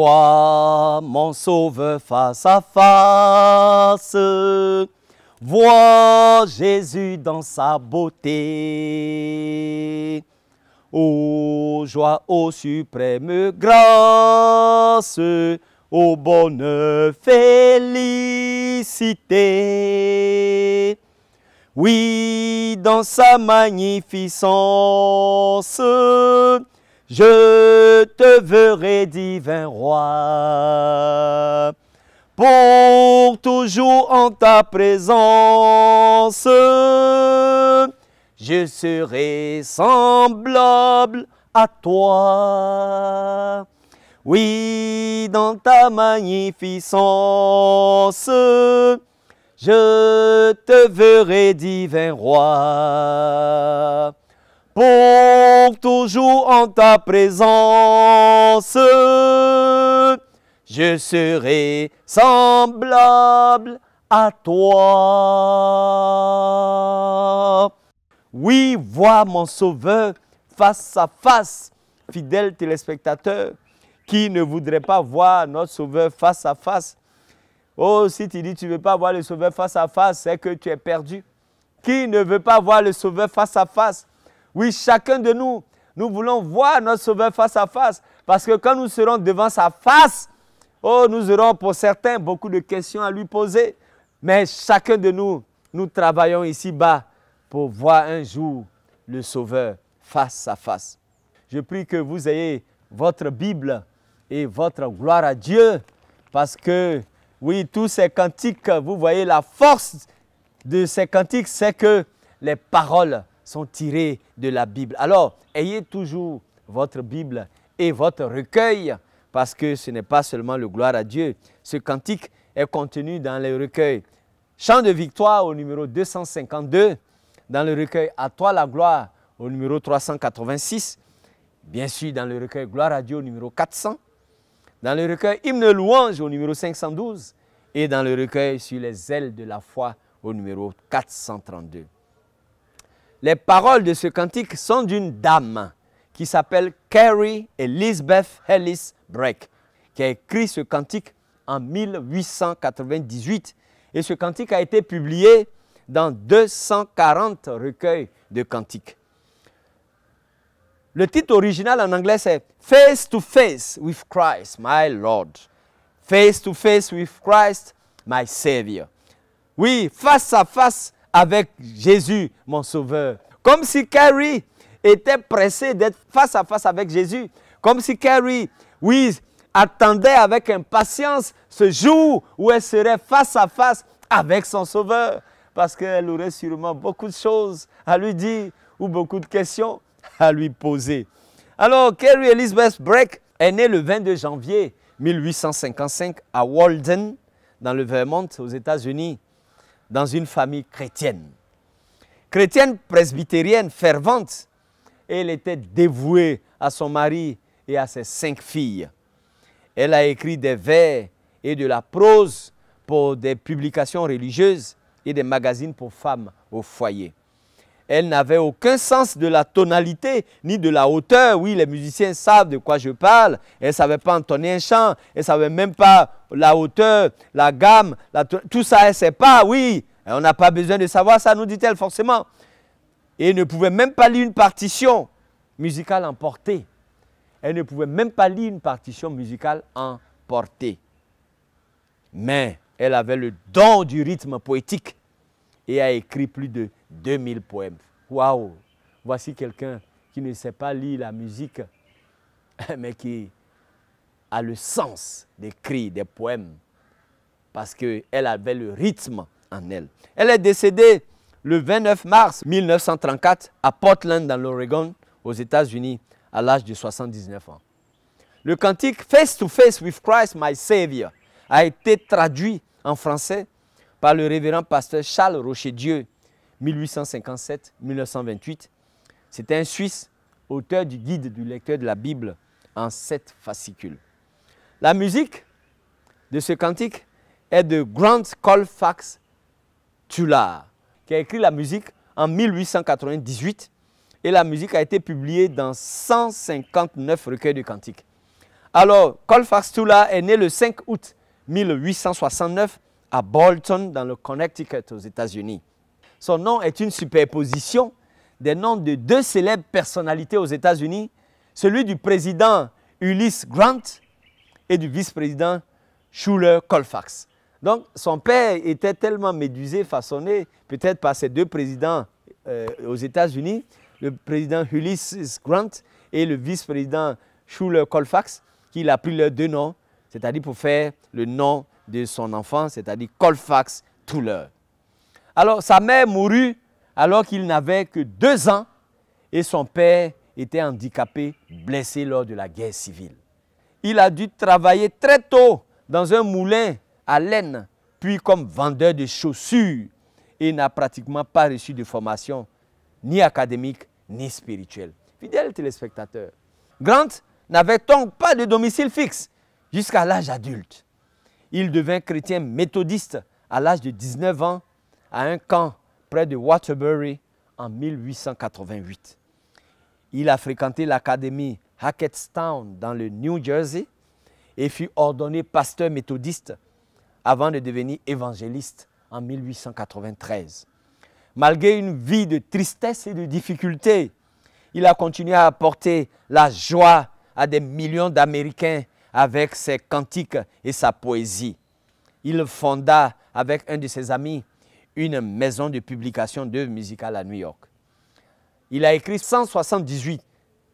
vois mon sauveur face à face. Vois Jésus dans sa beauté. Ô joie, ô suprême grâce, ô bonne félicité. Oui, dans sa magnificence, je te verrai, divin roi. Pour toujours en ta présence, je serai semblable à toi. Oui, dans ta magnificence, je te verrai, divin roi. Pour toujours en ta présence, je serai semblable à toi. Oui, vois mon Sauveur face à face, fidèle téléspectateur, qui ne voudrait pas voir notre Sauveur face à face. Oh, si tu dis que tu ne veux pas voir le Sauveur face à face, c'est que tu es perdu. Qui ne veut pas voir le Sauveur face à face? Oui, chacun de nous, nous voulons voir notre Sauveur face à face, parce que quand nous serons devant sa face, oh, nous aurons pour certains beaucoup de questions à lui poser. Mais chacun de nous, nous travaillons ici-bas pour voir un jour le Sauveur face à face. Je prie que vous ayez votre Bible et votre gloire à Dieu, parce que, oui, tous ces cantiques, vous voyez la force de ces cantiques, c'est que les paroles sont tirées de la Bible. Alors, ayez toujours votre Bible et votre recueil, parce que ce n'est pas seulement le gloire à Dieu. Ce cantique est contenu dans le recueil Chant de victoire au numéro 252, dans le recueil À toi la gloire au numéro 386, bien sûr dans le recueil Gloire à Dieu au numéro 400, dans le recueil Hymne louange au numéro 512 et dans le recueil Sur les ailes de la foi au numéro 432. Les paroles de ce cantique sont d'une dame qui s'appelle Carrie Elizabeth Ellis Breck, qui a écrit ce cantique en 1898. Et ce cantique a été publié dans 240 recueils de cantiques. Le titre original en anglais, c'est « Face to face with Christ, my Lord ». « Face to face with Christ, my Savior ». Oui, face à face avec Jésus, mon Sauveur. Comme si Carrie était pressée d'être face à face avec Jésus. Comme si Carrie, oui, attendait avec impatience ce jour où elle serait face à face avec son Sauveur. Parce qu'elle aurait sûrement beaucoup de choses à lui dire ou beaucoup de questions à lui poser. Alors, Carrie Elizabeth Breck est née le 22 janvier 1855 à Walden, dans le Vermont, aux États-Unis, dans une famille chrétienne. Chrétienne presbytérienne fervente, elle était dévouée à son mari et à ses 5 filles. Elle a écrit des vers et de la prose pour des publications religieuses et des magazines pour femmes au foyer. Elle n'avait aucun sens de la tonalité ni de la hauteur. Oui, les musiciens savent de quoi je parle. Elle ne savait pas entonner un chant. Elle ne savait même pas la hauteur, la gamme, tout ça, elle ne sait pas, oui. Et on n'a pas besoin de savoir ça, nous dit-elle forcément. Et elle ne pouvait même pas lire une partition musicale en portée. Elle ne pouvait même pas lire une partition musicale en portée. Mais elle avait le don du rythme poétique et a écrit plus de 2000 poèmes. Waouh! Voici quelqu'un qui ne sait pas lire la musique, mais qui a le sens d'écrire des poèmes parce qu'elle avait le rythme en elle. Elle est décédée le 29 mars 1934 à Portland, dans l'Oregon, aux États-Unis, à l'âge de 79 ans. Le cantique « Face to face with Christ, my Savior » a été traduit en français par le révérend pasteur Charles Rocher-Dieu, 1857-1928. C'était un Suisse, auteur du guide du lecteur de la Bible en 7 fascicules. La musique de ce cantique est de Grant Colfax Tullard, qui a écrit la musique en 1898 et la musique a été publiée dans 159 recueils de cantiques. Alors, Colfax Tula est né le 5 août 1869 à Bolton, dans le Connecticut, aux États-Unis. Son nom est une superposition des noms de deux célèbres personnalités aux États-Unis, celui du président Ulysses Grant et du vice-président Schuyler Colfax. Donc, son père était tellement médusé, façonné, peut-être par ces deux présidents aux États-Unis, le président Ulysses Grant et le vice-président Schuyler Colfax, qu'il a pris leurs deux noms, c'est-à-dire pour faire le nom de son enfant, c'est-à-dire Colfax Tula. Alors, sa mère mourut alors qu'il n'avait que 2 ans et son père était handicapé, blessé lors de la guerre civile. Il a dû travailler très tôt dans un moulin à laine, puis comme vendeur de chaussures, et n'a pratiquement pas reçu de formation ni académique ni spirituelle. Fidèles téléspectateurs, Grant n'avait donc pas de domicile fixe jusqu'à l'âge adulte. Il devint chrétien méthodiste à l'âge de 19 ans à un camp près de Waterbury en 1888. Il a fréquenté l'académie Hackettstown dans le New Jersey et fut ordonné pasteur méthodiste avant de devenir évangéliste en 1893. Malgré une vie de tristesse et de difficultés, il a continué à apporter la joie à des millions d'Américains avec ses cantiques et sa poésie. Il fonda avec un de ses amis une maison de publication d'œuvres musicales à New York. Il a écrit 178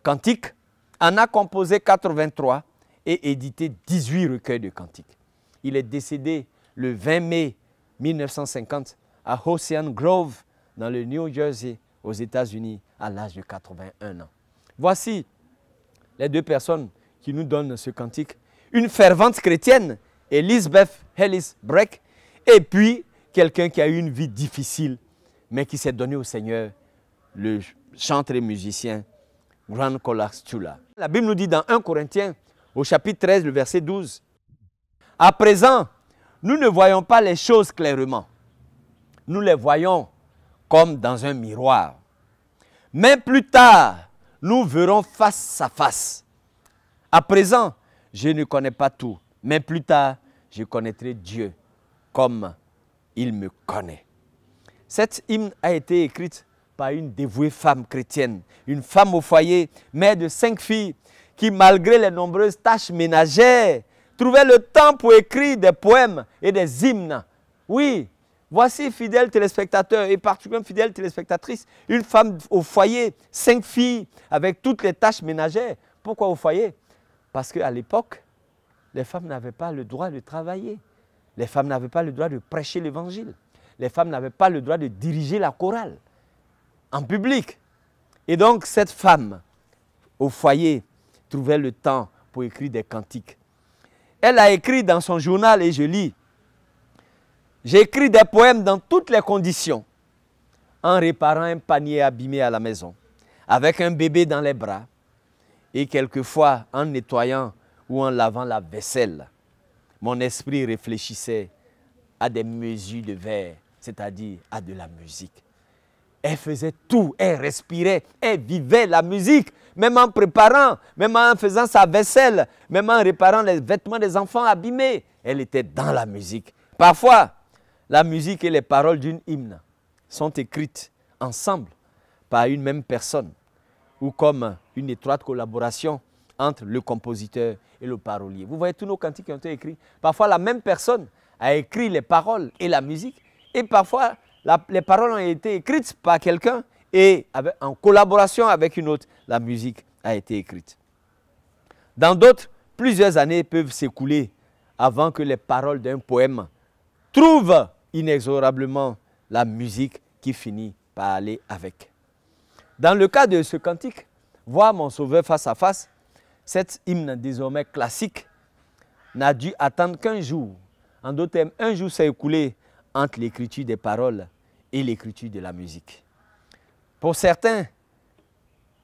cantiques, en a composé 83 et édité 18 recueils de cantiques. Il est décédé le 20 mai 1950 à Ocean Grove, dans le New Jersey, aux États-Unis, à l'âge de 81 ans. Voici les deux personnes qui nous donnent ce cantique. Une fervente chrétienne, Elizabeth Ellis Breck, et puis quelqu'un qui a eu une vie difficile, mais qui s'est donné au Seigneur, le chanteur et musicien Grant Colfax Tula. La Bible nous dit dans 1 Corinthiens, au chapitre 13, le verset 12, « À présent, nous ne voyons pas les choses clairement. Nous les voyons comme dans un miroir. Mais plus tard, nous verrons face à face. À présent, je ne connais pas tout, mais plus tard, je connaîtrai Dieu comme il me connaît. » Cette hymne a été écrite par une dévouée femme chrétienne, une femme au foyer, mère de 5 filles, qui malgré les nombreuses tâches ménagères, trouvait le temps pour écrire des poèmes et des hymnes. Oui, voici, fidèles téléspectateurs et particulièrement fidèles téléspectatrices, une femme au foyer, 5 filles avec toutes les tâches ménagères. Pourquoi au foyer? Parce qu'à l'époque, les femmes n'avaient pas le droit de travailler. Les femmes n'avaient pas le droit de prêcher l'évangile. Les femmes n'avaient pas le droit de diriger la chorale en public. Et donc, cette femme au foyer trouvait le temps pour écrire des cantiques. Elle a écrit dans son journal, et je lis, « J'écris des poèmes dans toutes les conditions, en réparant un panier abîmé à la maison, avec un bébé dans les bras, et quelquefois en nettoyant ou en lavant la vaisselle. Mon esprit réfléchissait à des mesures de vers, c'est-à-dire à de la musique. Elle faisait tout, elle respirait, elle vivait la musique, même en préparant, même en faisant sa vaisselle, même en réparant les vêtements des enfants abîmés. Elle était dans la musique. Parfois, la musique et les paroles d'une hymne sont écrites ensemble par une même personne ou comme une étroite collaboration entre le compositeur et le parolier. Vous voyez tous nos cantiques qui ont été écrits. Parfois, la même personne a écrit les paroles et la musique, et parfois, les paroles ont été écrites par quelqu'un et en collaboration avec une autre, la musique a été écrite. Dans d'autres, plusieurs années peuvent s'écouler avant que les paroles d'un poème trouvent inexorablement la musique qui finit par aller avec. Dans le cas de ce cantique, « Voir mon Sauveur face à face », cette hymne désormais classique n'a dû attendre qu'un jour. En d'autres termes, un jour s'est écoulé entre l'écriture des paroles et l'écriture de la musique. Pour certains,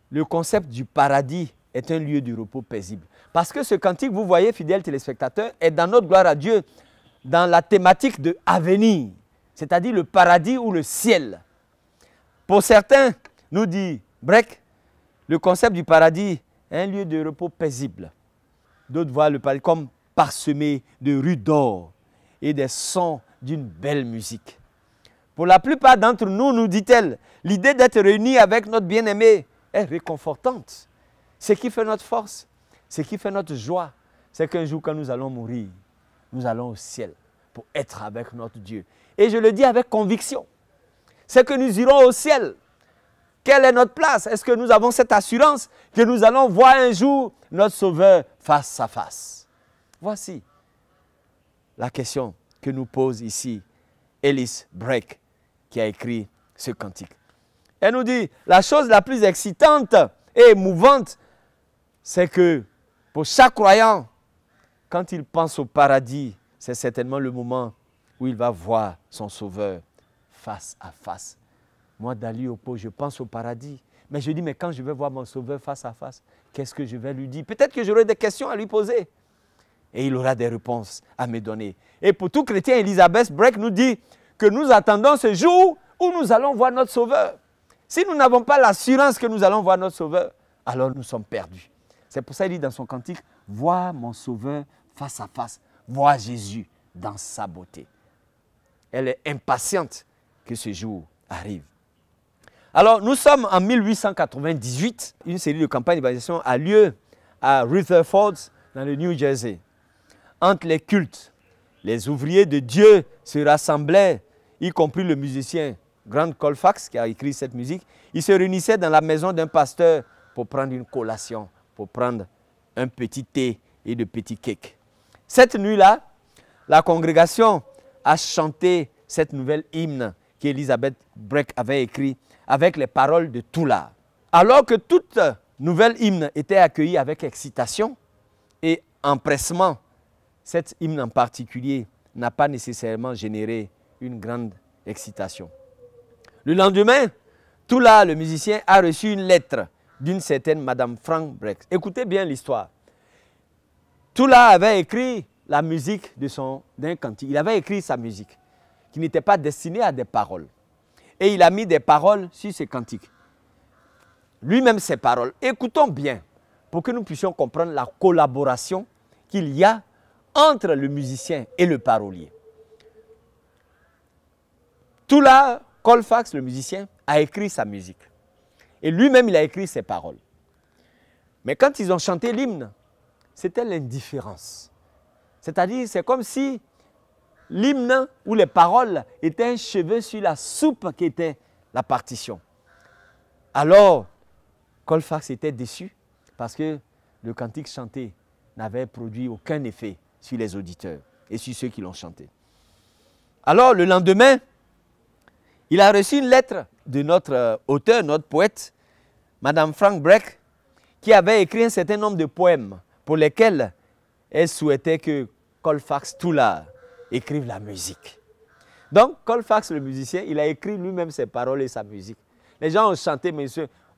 le concept du paradis est un lieu de repos paisible. Parce que ce cantique, vous voyez, fidèles téléspectateurs, est dans notre gloire à Dieu, dans la thématique de avenir, c'est-à-dire le paradis ou le ciel. Pour certains, nous dit Breck, le concept du paradis est un lieu de repos paisible. d'autres voient le paradis comme parsemé de rues d'or et des sons d'une belle musique. Pour la plupart d'entre nous, nous dit-elle, l'idée d'être réunis avec notre bien-aimé est réconfortante. Ce qui fait notre force, ce qui fait notre joie, c'est qu'un jour, quand nous allons mourir, nous allons au ciel pour être avec notre Dieu. Et je le dis avec conviction, c'est que nous irons au ciel. Quelle est notre place? Est-ce que nous avons cette assurance que nous allons voir un jour notre Sauveur face à face? Voici la question que nous pose ici Ellis Breck, qui a écrit ce cantique. Elle nous dit, la chose la plus excitante et émouvante, c'est que pour chaque croyant, quand il pense au paradis, c'est certainement le moment où il va voir son Sauveur face à face. Moi, Dali Opo, je pense au paradis. Mais je dis, mais quand je vais voir mon Sauveur face à face, qu'est-ce que je vais lui dire? Peut-être que j'aurai des questions à lui poser. Et il aura des réponses à me donner. Et pour tout chrétien, Elizabeth Breck nous dit que nous attendons ce jour où nous allons voir notre Sauveur. Si nous n'avons pas l'assurance que nous allons voir notre Sauveur, alors nous sommes perdus. C'est pour ça qu'il dit dans son cantique, « Vois mon Sauveur face à face, vois Jésus dans sa beauté. » Elle est impatiente que ce jour arrive. Alors, nous sommes en 1898. Une série de campagnes d'évangélisation a lieu à Rutherford, dans le New Jersey. Entre les cultes, les ouvriers de Dieu se rassemblaient, y compris le musicien Grant Colfax, qui a écrit cette musique. Ils se réunissaient dans la maison d'un pasteur pour prendre une collation, pour prendre un petit thé et de petits cakes. Cette nuit-là, la congrégation a chanté cette nouvelle hymne qu'Elizabeth Breck avait écrit avec les paroles de Toula. Alors que toute nouvelle hymne était accueillie avec excitation et empressement, cette hymne en particulier n'a pas nécessairement généré une grande excitation. Le lendemain, Toula, le musicien, a reçu une lettre d'une certaine Madame Frank Breck. Écoutez bien l'histoire. Toula avait écrit la musique d'un cantique. Il avait écrit sa musique, qui n'était pas destinée à des paroles. Et il a mis des paroles sur ses cantiques. Lui-même ses paroles. Écoutons bien, pour que nous puissions comprendre la collaboration qu'il y a entre le musicien et le parolier. Toula Colfax, le musicien, a écrit sa musique. Et lui-même, il a écrit ses paroles. Mais quand ils ont chanté l'hymne, c'était l'indifférence. C'est-à-dire, c'est comme si l'hymne ou les paroles étaient un cheveu sur la soupe qui était la partition. Alors, Colfax était déçu parce que le cantique chanté n'avait produit aucun effet sur les auditeurs et sur ceux qui l'ont chanté. Alors, le lendemain, il a reçu une lettre de notre auteur, notre poète, Madame Frank Breck, qui avait écrit un certain nombre de poèmes pour lesquels elle souhaitait que Colfax Toula écrive la musique. Donc, Colfax, le musicien, il a écrit lui-même ses paroles et sa musique. Les gens ont chanté, mais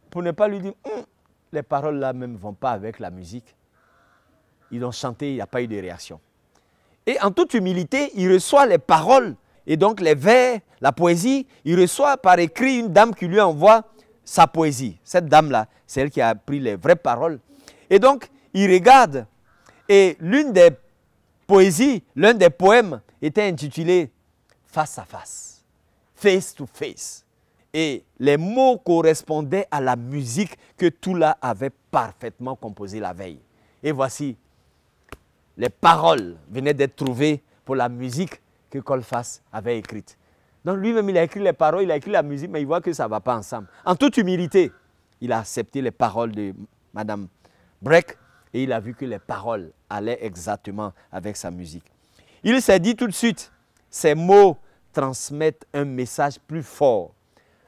pour ne pas lui dire, les paroles là même ne vont pas avec la musique. Ils ont chanté, il n'y a pas eu de réaction. Et en toute humilité, il reçoit les paroles, et donc les vers, la poésie, il reçoit par écrit une dame qui lui envoie sa poésie. Cette dame-là, c'est elle qui a pris les vraies paroles. Et donc, il regarde, et l'une des poésies, l'un des poèmes était intitulé « Face à face »,« Face to face ». Et les mots correspondaient à la musique que Toula avait parfaitement composée la veille. Et voici, les paroles venaient d'être trouvées pour la musique que Colfax avait écrite. Donc lui-même, il a écrit les paroles, il a écrit la musique, mais il voit que ça ne va pas ensemble. En toute humilité, il a accepté les paroles de Madame Breck et il a vu que les paroles allaient exactement avec sa musique. Il s'est dit tout de suite, ces mots transmettent un message plus fort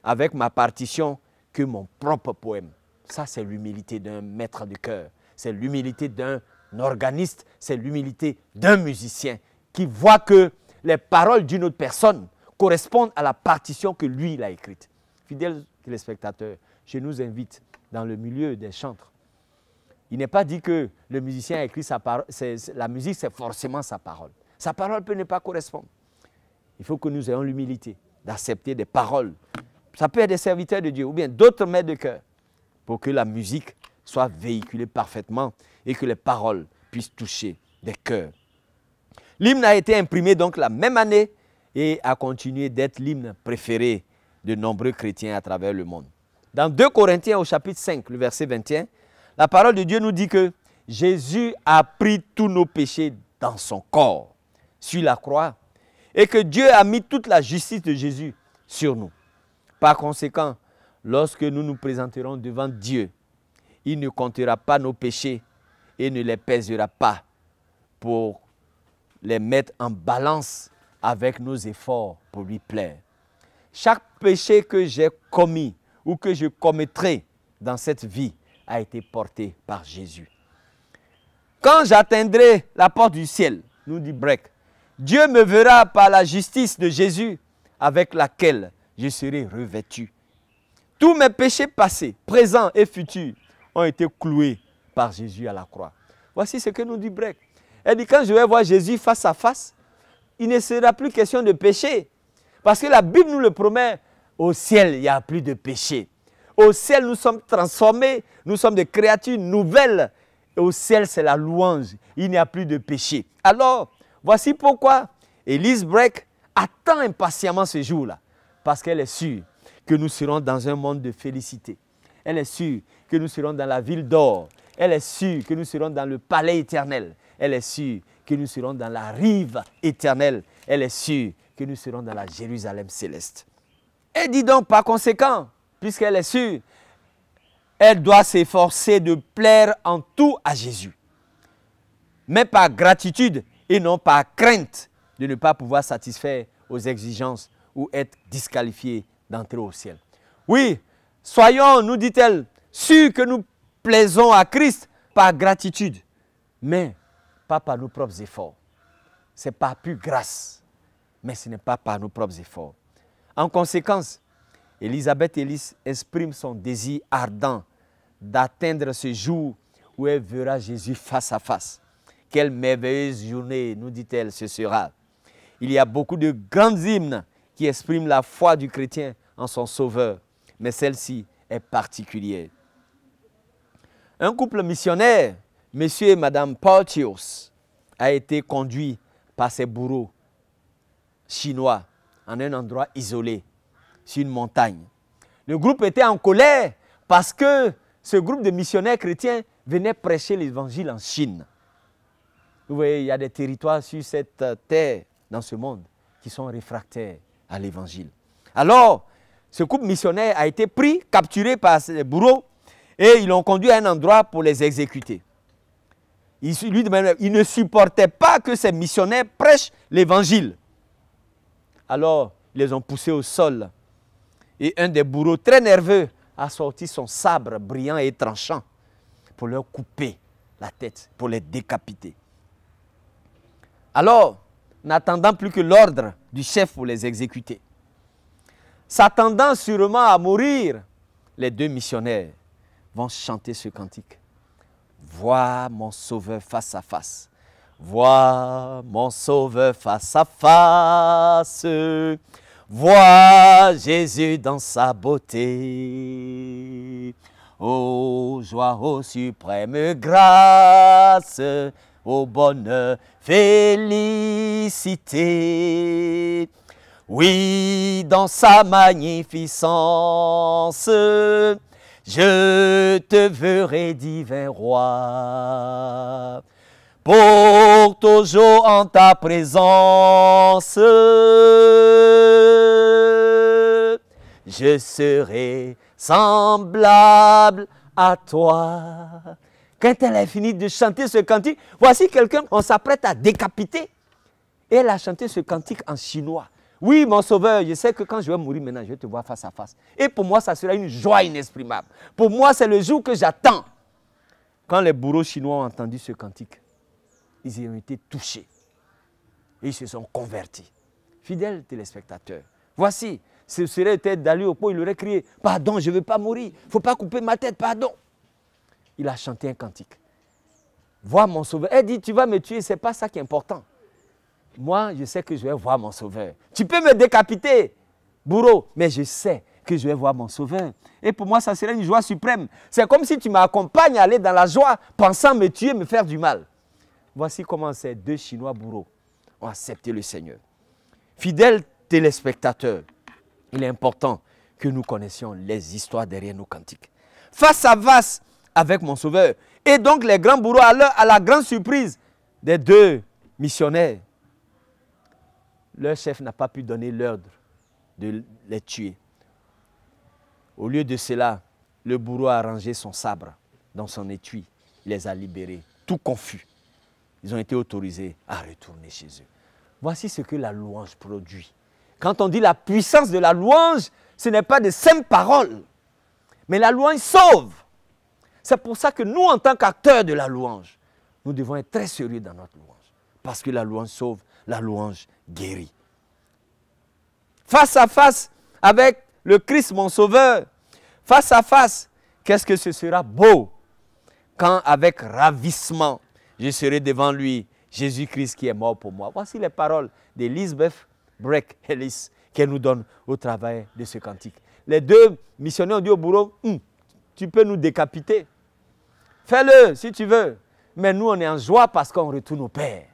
avec ma partition que mon propre poème. Ça, c'est l'humilité d'un maître de chœur. C'est l'humilité d'un organiste. C'est l'humilité d'un musicien qui voit que les paroles d'une autre personne correspondent à la partition que lui, il a écrite. Fidèles téléspectateurs, je nous invite dans le milieu des chantres. Il n'est pas dit que le musicien a écrit sa parole. La musique, c'est forcément sa parole. Sa parole peut ne pas correspondre. Il faut que nous ayons l'humilité d'accepter des paroles. Ça peut être des serviteurs de Dieu ou bien d'autres maîtres de chœur pour que la musique soit véhiculée parfaitement et que les paroles puissent puisse toucher des cœurs. L'hymne a été imprimé donc la même année et a continué d'être l'hymne préféré de nombreux chrétiens à travers le monde. Dans 2 Corinthiens au chapitre 5, le verset 21, la parole de Dieu nous dit que Jésus a pris tous nos péchés dans son corps, sur la croix, et que Dieu a mis toute la justice de Jésus sur nous. Par conséquent, lorsque nous nous présenterons devant Dieu, il ne comptera pas nos péchés et ne les pèsera pas pour les mettre en balance avec nos efforts pour lui plaire. Chaque péché que j'ai commis ou que je commettrai dans cette vie a été porté par Jésus. Quand j'atteindrai la porte du ciel, nous dit Breck, Dieu me verra par la justice de Jésus avec laquelle je serai revêtu. Tous mes péchés passés, présents et futurs ont été cloués par Jésus à la croix. Voici ce que nous dit Breck. Elle dit, quand je vais voir Jésus face à face, il ne sera plus question de péché. Parce que la Bible nous le promet, au ciel, il n'y a plus de péché. Au ciel, nous sommes transformés, nous sommes des créatures nouvelles. Et au ciel, c'est la louange. Il n'y a plus de péché. Alors, voici pourquoi Elise Breck attend impatiemment ce jour-là. Parce qu'elle est sûre que nous serons dans un monde de félicité. Elle est sûre que nous serons dans la ville d'or. Elle est sûre que nous serons dans le palais éternel. Elle est sûre que nous serons dans la rive éternelle. Elle est sûre que nous serons dans la Jérusalem céleste. Et dit donc, par conséquent, puisqu'elle est sûre, elle doit s'efforcer de plaire en tout à Jésus. Mais par gratitude et non par crainte de ne pas pouvoir satisfaire aux exigences ou être disqualifiée d'entrer au ciel. Oui, soyons, nous dit-elle, sûrs que nous plaisons à Christ par gratitude, mais pas par nos propres efforts. C'est par pure grâce, mais ce n'est pas par nos propres efforts. En conséquence, Elisabeth Ellis exprime son désir ardent d'atteindre ce jour où elle verra Jésus face à face. Quelle merveilleuse journée, nous dit-elle, ce sera. Il y a beaucoup de grands hymnes qui expriment la foi du chrétien en son Sauveur, mais celle-ci est particulière. Un couple missionnaire, Monsieur et Madame Porteous, a été conduit par ses bourreaux chinois en un endroit isolé, sur une montagne. Le groupe était en colère parce que ce groupe de missionnaires chrétiens venait prêcher l'évangile en Chine. Vous voyez, il y a des territoires sur cette terre, dans ce monde, qui sont réfractaires à l'évangile. Alors, ce couple missionnaire a été pris, capturé par ces bourreaux, et ils l'ont conduit à un endroit pour les exécuter. Il ne supportait pas que ces missionnaires prêchent l'évangile. Alors, ils les ont poussés au sol. Et un des bourreaux, très nerveux, a sorti son sabre brillant et tranchant pour leur couper la tête, pour les décapiter. Alors, n'attendant plus que l'ordre du chef pour les exécuter, s'attendant sûrement à mourir, les deux missionnaires vont chanter ce cantique. Vois mon Sauveur face à face. Vois mon Sauveur face à face. Vois Jésus dans sa beauté. Ô joie, ô suprême grâce, ô bonheur, félicité. Oui, dans sa magnificence, je te verrai, divin roi, pour toujours en ta présence, je serai semblable à toi. Quand elle a fini de chanter ce cantique, voici quelqu'un, on s'apprête à décapiter. Et elle a chanté ce cantique en chinois. Oui, mon Sauveur, je sais que quand je vais mourir maintenant, je vais te voir face à face. Et pour moi, ça sera une joie inexprimable. Pour moi, c'est le jour que j'attends. Quand les bourreaux chinois ont entendu ce cantique, ils ont été touchés. Et ils se sont convertis. Fidèles téléspectateurs, voici, ce serait peut-être d'aller au pot, il aurait crié, « Pardon, je ne veux pas mourir, il ne faut pas couper ma tête, pardon !» Il a chanté un cantique. « Vois mon Sauveur. » Elle dit, « Tu vas me tuer, ce n'est pas ça qui est important. Moi, je sais que je vais voir mon Sauveur. Tu peux me décapiter, bourreau, mais je sais que je vais voir mon Sauveur. Et pour moi, ça serait une joie suprême. C'est comme si tu m'accompagnes à aller dans la joie, pensant me tuer, me faire du mal. Voici comment ces 2 Chinois bourreaux ont accepté le Seigneur. Fidèles téléspectateurs, il est important que nous connaissions les histoires derrière nos cantiques. Face à face avec mon Sauveur. Et donc les grands bourreaux, à la grande surprise des 2 missionnaires, leur chef n'a pas pu donner l'ordre de les tuer. Au lieu de cela, le bourreau a rangé son sabre dans son étui. Il les a libérés, tout confus. Ils ont été autorisés à retourner chez eux. Voici ce que la louange produit. Quand on dit la puissance de la louange, ce n'est pas de simples paroles, mais la louange sauve. C'est pour ça que nous, en tant qu'acteurs de la louange, nous devons être très sérieux dans notre louange. Parce que la louange sauve, la louange guérit. Face à face avec le Christ, mon Sauveur, face à face, qu'est-ce que ce sera beau quand avec ravissement, je serai devant lui, Jésus-Christ qui est mort pour moi. Voici les paroles d'Elizabeth Breck Ellis qu'elle nous donne au travail de ce cantique. Les 2 missionnaires ont dit au bourreau, tu peux nous décapiter. Fais-le si tu veux. Mais nous, on est en joie parce qu'on retourne au Père.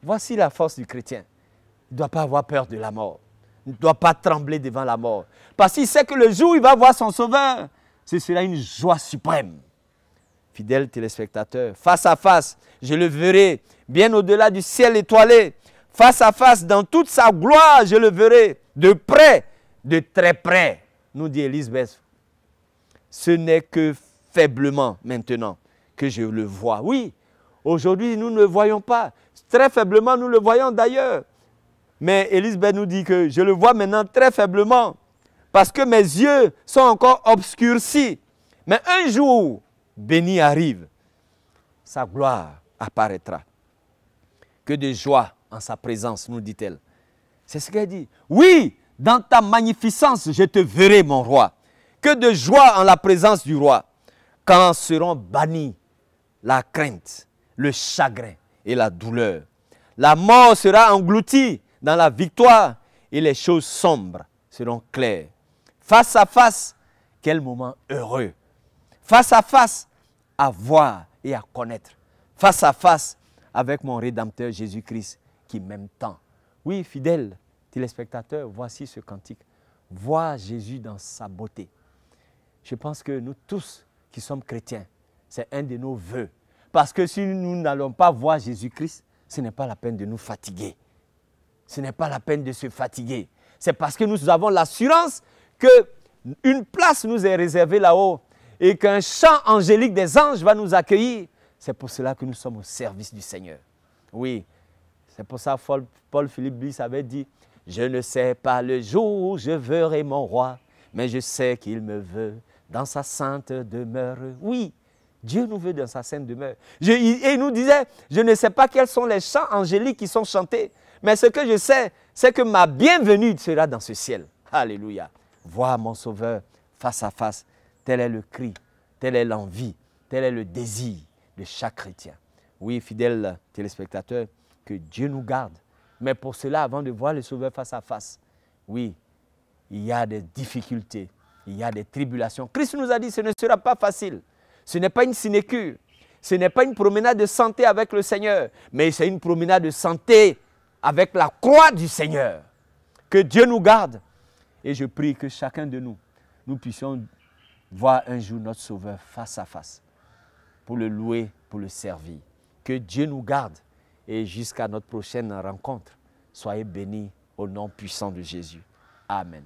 Voici la force du chrétien. Il ne doit pas avoir peur de la mort. Il ne doit pas trembler devant la mort. Parce qu'il sait que le jour où il va voir son Sauveur, ce sera une joie suprême. Fidèles téléspectateurs, face à face, je le verrai bien au-delà du ciel étoilé. Face à face, dans toute sa gloire, je le verrai de près, de très près, nous dit Élisabeth. Ce n'est que faiblement maintenant que je le vois. Oui, aujourd'hui, nous ne le voyons pas. Très faiblement, nous le voyons d'ailleurs. Mais Élisabeth nous dit que je le vois maintenant très faiblement parce que mes yeux sont encore obscurcis. Mais un jour, béni arrive, sa gloire apparaîtra. Que de joie en sa présence, nous dit-elle. C'est ce qu'elle dit. Oui, dans ta magnificence, je te verrai, mon roi. Que de joie en la présence du roi. Quand seront bannis la crainte, le chagrin et la douleur. La mort sera engloutie dans la victoire et les choses sombres seront claires. Face à face, quel moment heureux. Face à face, à voir et à connaître. Face à face avec mon Rédempteur Jésus-Christ qui m'aime tant. Oui, fidèles téléspectateurs, voici ce cantique. Voir Jésus dans sa beauté. Je pense que nous tous qui sommes chrétiens, c'est un de nos vœux. Parce que si nous n'allons pas voir Jésus-Christ, ce n'est pas la peine de nous fatiguer. Ce n'est pas la peine de se fatiguer. C'est parce que nous avons l'assurance qu'une place nous est réservée là-haut et qu'un chant angélique des anges va nous accueillir. C'est pour cela que nous sommes au service du Seigneur. Oui, c'est pour ça que Paul-Philippe Bliss avait dit « Je ne sais pas le jour où je verrai mon roi, mais je sais qu'il me veut dans sa sainte demeure. » Oui, Dieu nous veut dans sa sainte demeure. Et il nous disait « Je ne sais pas quels sont les chants angéliques qui sont chantés, mais ce que je sais, c'est que ma bienvenue sera dans ce ciel. » Alléluia. Voir mon Sauveur face à face, tel est le cri, telle est l'envie, tel est le désir de chaque chrétien. Oui, fidèles téléspectateurs, que Dieu nous garde. Mais pour cela, avant de voir le Sauveur face à face, oui, il y a des difficultés, il y a des tribulations. Christ nous a dit que ce ne sera pas facile. Ce n'est pas une sinécure. Ce n'est pas une promenade de santé avec le Seigneur, mais c'est une promenade de santé avec la croix du Seigneur. Que Dieu nous garde. Et je prie que chacun de nous, nous puissions voir un jour notre Sauveur face à face pour le louer, pour le servir. Que Dieu nous garde et jusqu'à notre prochaine rencontre, soyez bénis au nom puissant de Jésus. Amen.